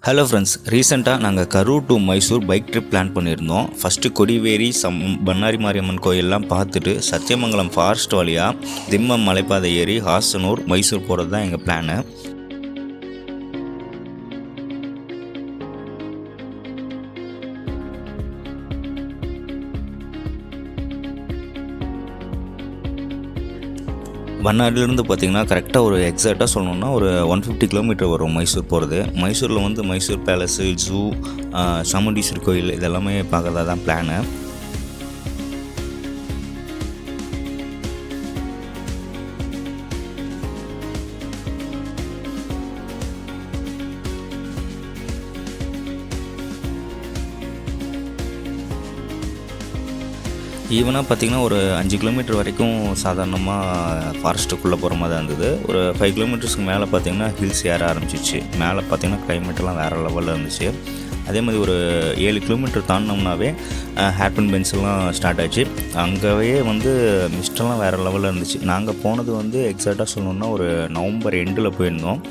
Hello friends, ரீசெண்டாக நாங்கள் Karur to Mysore bike trip plan பண்ணியிருந்தோம். ஃபஸ்ட்டு கொடிவேரி பண்ணாரி மாரியம்மன் கோயிலெலாம் பார்த்துட்டு சத்தியமங்கலம் ஃபாரஸ்ட் வழியாக திம்மம் மலைப்பாதை ஏறி ஹாசனூர் மைசூர் போகிறது தான் எங்கள் பிளானு. பண்ணாரிலேருந்து பார்த்திங்கன்னா கரெக்டாக ஒரு எக்ஸாக்டாக சொல்லணுன்னா ஒரு 150 கிலோமீட்டர் வரும் மைசூர் போகிறது. மைசூரில் வந்து மைசூர் பேலஸு, ஜூ, சாமுண்டீஸ்வரி கோயில் இதெல்லாமே பார்க்கறதா தான் பிளானு. ஈவனாக பார்த்திங்கன்னா ஒரு 5 கிலோமீட்டர் வரைக்கும் சாதாரணமாக ஃபாரஸ்ட்டுக்குள்ளே போகிற மாதிரி தான் இருந்தது. ஒரு 5 கிலோமீட்டர்ஸ்க்கு மேலே பார்த்திங்கன்னா ஹில்ஸ் ஏற ஆரம்பிச்சிச்சு. மேலே பார்த்திங்கன்னா கிளைமேட்டெல்லாம் வேறு லெவலில் இருந்துச்சு. அதே மாதிரி ஒரு 7 கிலோமீட்டர் தாண்டினோம்னாவே ஹேர்பின் பென்ஸ்லாம் ஸ்டார்ட் ஆச்சு. அங்கேயே வந்து மிஸ்டெல்லாம் வேறு லெவலில் இருந்துச்சு. நாங்கள் போனது வந்து எக்ஸாக்டாக சொல்லணுன்னா ஒரு நவம்பர் எண்டில் போயிருந்தோம்.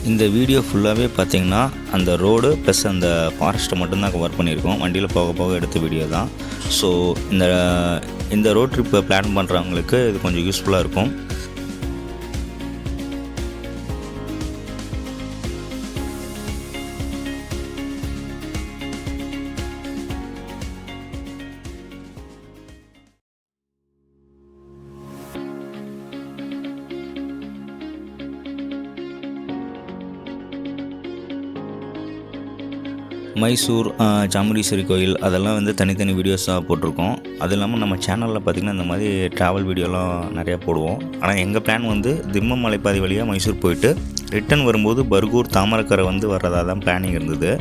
இந்த வீடியோ ஃபுல்லாகவே பார்த்திங்கன்னா அந்த ரோடு ப்ளஸ் அந்த ஃபாரஸ்ட்டை மட்டும்தான் கவர் பண்ணியிருக்கோம். வண்டியில் போக போக எடுத்த வீடியோ தான். ஸோ இந்த ரோட் ட்ரிப்பை பிளான் பண்ணுறவங்களுக்கு இது கொஞ்சம் யூஸ்ஃபுல்லாக இருக்கும். மைசூர், சாமுண்டீஸ்வரி கோயில் அதெல்லாம் வந்து தனித்தனி வீடியோஸாக போட்டிருக்கோம். அது இல்லாமல் நம்ம சேனலில் பார்த்திங்கன்னா இந்த மாதிரி ட்ராவல் வீடியோலாம் நிறையா போடுவோம். ஆனால் எங்கள் பிளான் வந்து திம்மம் மலைப்பாதை வழியாக மைசூர் போயிட்டு ரிட்டன் வரும்போது பர்கூர் தாமரக்கரை வந்து வர்றதா தான் பிளானிங் இருந்தது.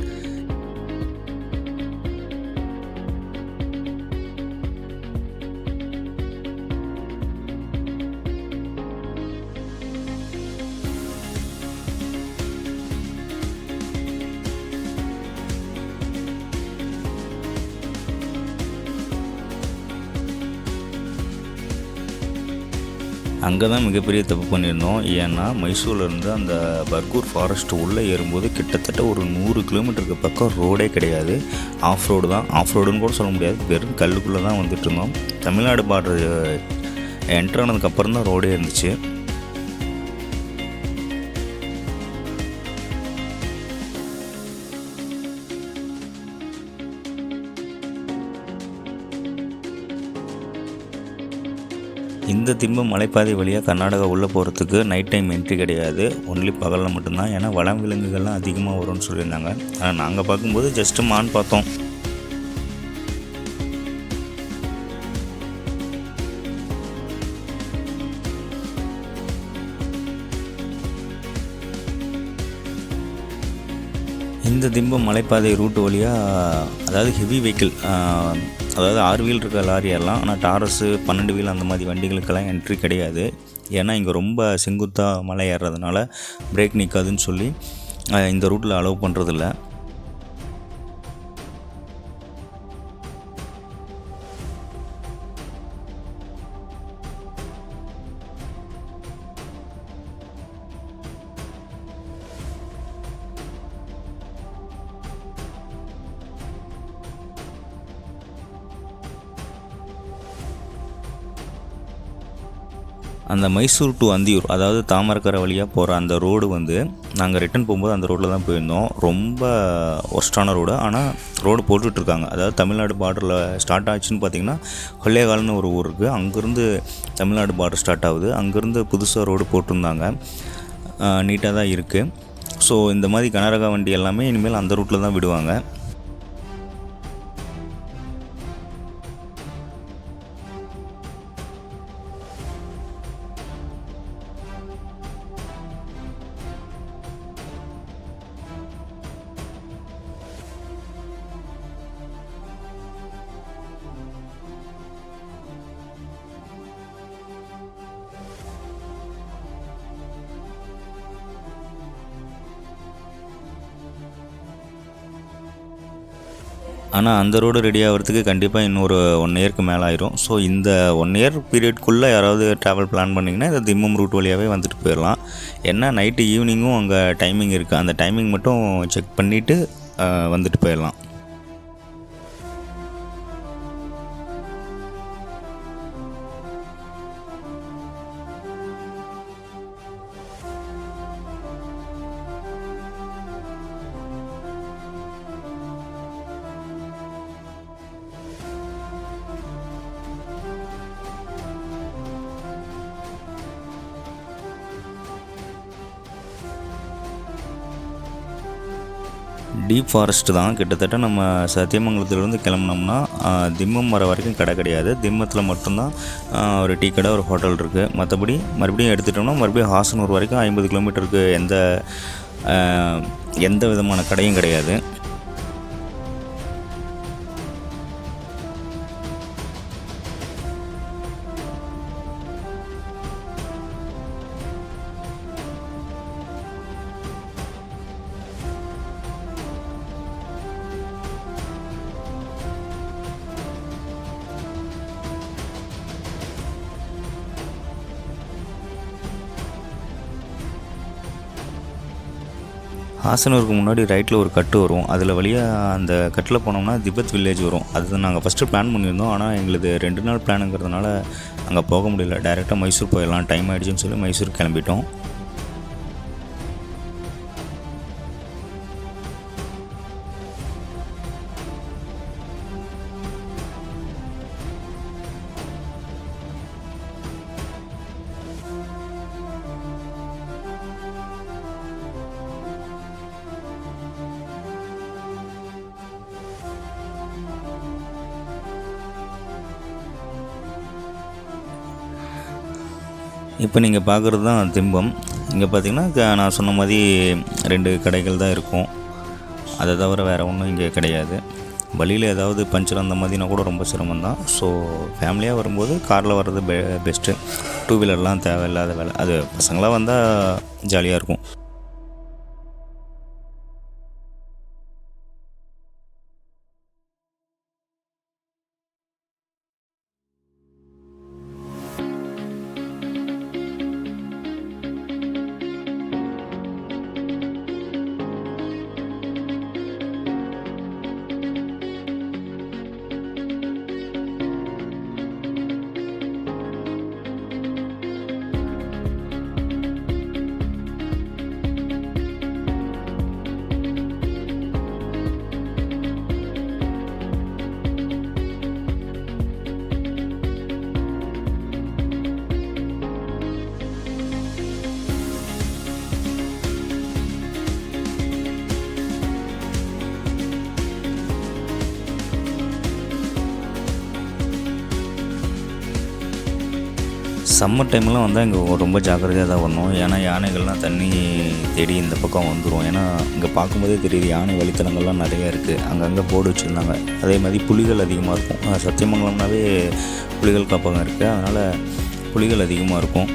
அங்கே தான் மிகப்பெரிய தப்பு பண்ணியிருந்தோம். ஏன்னா மைசூர்லேருந்து அந்த பர்கூர் ஃபாரஸ்ட்டு உள்ளே ஏறும்போது கிட்டத்தட்ட ஒரு 100 கிலோமீட்டருக்கு பக்கம் ரோடே கிடையாது. ஆஃப் ரோடு தான். ஆஃப் ரோடுன்னு கூட சொல்ல முடியாது, வெறும் கல்லுக்குள்ளே தான் வந்துட்டு இருந்தோம். தமிழ்நாடு பார்டர் என்ட்ரு ஆனதுக்கப்புறம் தான் ரோடே இருந்துச்சு. இந்த திம்பம் மலைப்பாதை வழியாக கர்நாடகா உள்ளே போகிறதுக்கு நைட் டைம் என்ட்ரி கிடையாது, ஒன்லி பகலில் மட்டும்தான். ஏன்னா வனம் விலங்குகள்லாம் அதிகமாக வரும்னு சொல்லியிருந்தாங்க. ஆனால் நாங்கள் பார்க்கும்போது ஜஸ்ட்டு மான் பார்த்தோம். இந்த திம்பம் மலைப்பாதை ரூட் வழியாக அதாவது ஹெவி வெஹிக்கிள், அதாவது 6 வீல் இருக்க லாரி ஏறலாம். ஆனால் டாரஸு 12 வீல் அந்த மாதிரி வண்டிகளுக்கெல்லாம் என்ட்ரி கிடையாது. ஏன்னா இங்கே ரொம்ப செங்குத்தாக மலை ஏறுறதுனால பிரேக் நிற்காதுன்னு சொல்லி இந்த ரூட்டில் அலோவ் பண்ணுறதில்ல. அந்த மைசூர் டு அந்தியூர், அதாவது தாமரக்கரை வழியாக போகிற அந்த ரோடு வந்து நாங்கள் ரிட்டன் போகும்போது அந்த ரோட்டில் தான் போயிருந்தோம். ரொம்ப ஒர்ஸ்டான ரோடு. ஆனால் ரோடு போட்டுட்ருக்காங்க. அதாவது தமிழ்நாடு பார்டரில் ஸ்டார்ட் ஆச்சுன்னு பார்த்திங்கன்னா கொள்ளையகால்னு ஒரு ஊர் இருக்குது. அங்கேருந்து தமிழ்நாடு பார்டர் ஸ்டார்ட் ஆகுது. அங்கேருந்து புதுசாக ரோடு போட்டிருந்தாங்க. நீட்டாக தான் இருக்குது. ஸோ இந்த மாதிரி கனரக வண்டி எல்லாமே இனிமேல் அந்த ரூட்டில் தான் விடுவாங்க. ஆனால் அந்த ரோடு ரெடி ஆகிறதுக்கு கண்டிப்பாக இன்னொரு 1 இயருக்கு மேலே ஆயிரும். ஸோ இந்த 1 இயர் பீரியட்குள்ளே யாராவது ட்ராவல் பிளான் பண்ணிங்கன்னா இந்த திம்மம் ரூட் வழியாகவே வந்துட்டு போயிடலாம். ஏன்னா நைட்டு ஈவினிங்கும் அங்கே டைமிங் இருக்குது, அந்த டைமிங் மட்டும் செக் பண்ணிவிட்டு வந்துட்டு போயிடலாம். டீப் ஃபாரஸ்ட் தான். கிட்டத்தட்ட நம்ம சத்தியமங்கலத்துலேருந்து கிளம்புனோம்னா திம்மம் வர வரைக்கும் கடை கிடையாது. திம்மத்தில் மட்டும்தான் ஒரு டீ கடை, ஒரு ஹோட்டல் இருக்குது. மற்றபடி மறுபடியும் எடுத்துட்டோம்னா மறுபடியும் ஹாசனூர் வரைக்கும் 50 கிலோமீட்டருக்கு எந்த விதமான கடையும் கிடையாது. ஹாசனூருக்கு முன்னாடி ரைட்டில் ஒரு கட்டு வரும். அதில் வழியாக அந்த கட்டில் போனோம்னா திபெத் வில்லேஜ் வரும். அது நாங்கள் ஃபஸ்ட்டு பிளான் பண்ணியிருந்தோம். ஆனால் எங்களுக்கு 2 நாள் பிளானுங்கிறதுனால அங்கே போக முடியல. டைரெக்டாக மைசூர் போயிடலாம், டைம் ஆகிடுச்சின்னு சொல்லி மைசூர் கிளம்பிட்டோம். இப்போ நீங்கள் பார்க்குறது தான் திம்பம். இங்கே பார்த்தீங்கன்னா நான் சொன்ன மாதிரி 2 கடைகள் தான் இருக்கும். அதை தவிர வேறு ஒன்றும் இங்கே கிடையாது. வழியில் ஏதாவது பஞ்சர் அந்த மாதிரினா கூட ரொம்ப சிரமம் தான். ஸோ ஃபேமிலியாக வரும்போது காரில் வர்றது பெஸ்ட்டு. 2 வீலர்லாம் தேவையில்லாத வேலை. அது பசங்களாக வந்தால் ஜாலியாக இருக்கும். சம்மர் டைம்லாம் வந்தால் இங்கே ரொம்ப ஜாக்கிரதையாக தான் வரணும். ஏன்னா யானைகள்லாம் தண்ணி தேடி இந்த பக்கம் வந்துடும். ஏன்னா இங்கே பார்க்கும்போதே தெரியுது யானை வழித்தடங்கள்லாம் நிறையா இருக்குது. அங்கங்கே போர்டு வச்சுருந்தாங்க. அதே மாதிரி புலிகள் அதிகமாக இருக்கும். சத்தியமங்கலம்னாவே புலிகள் காப்பகம் இருக்குது, அதனால் புலிகள் அதிகமாக இருக்கும்.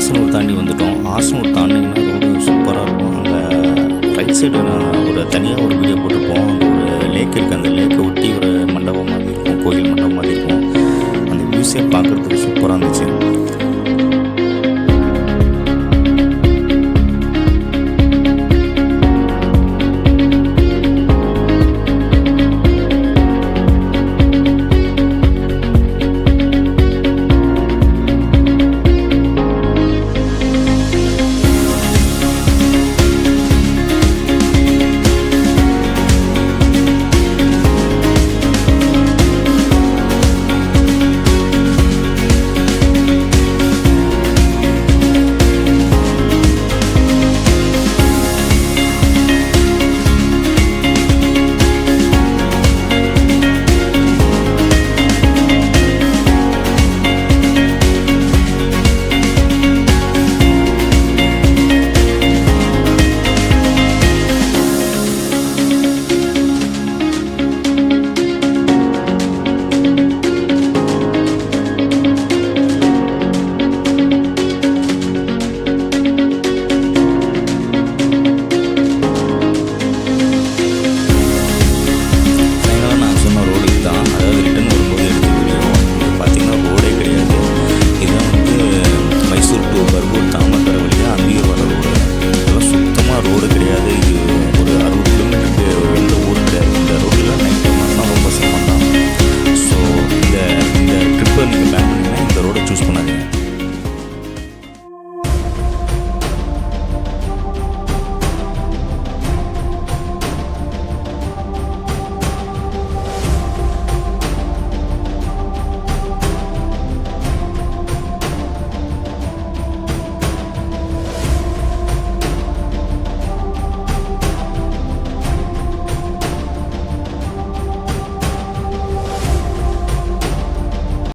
ஆசனூர் தாண்டி வந்துட்டோம். ஆசனூர் தாண்டிங்கன்னா ரோடு சூப்பராக இருக்கும். அங்கே ரைட் சைடு நான் தனியாக ஒரு வீடியோ போட்டிருப்போம். அங்கே ஒரு லேக் இருக்குது. அந்த லேக்கை ஒட்டி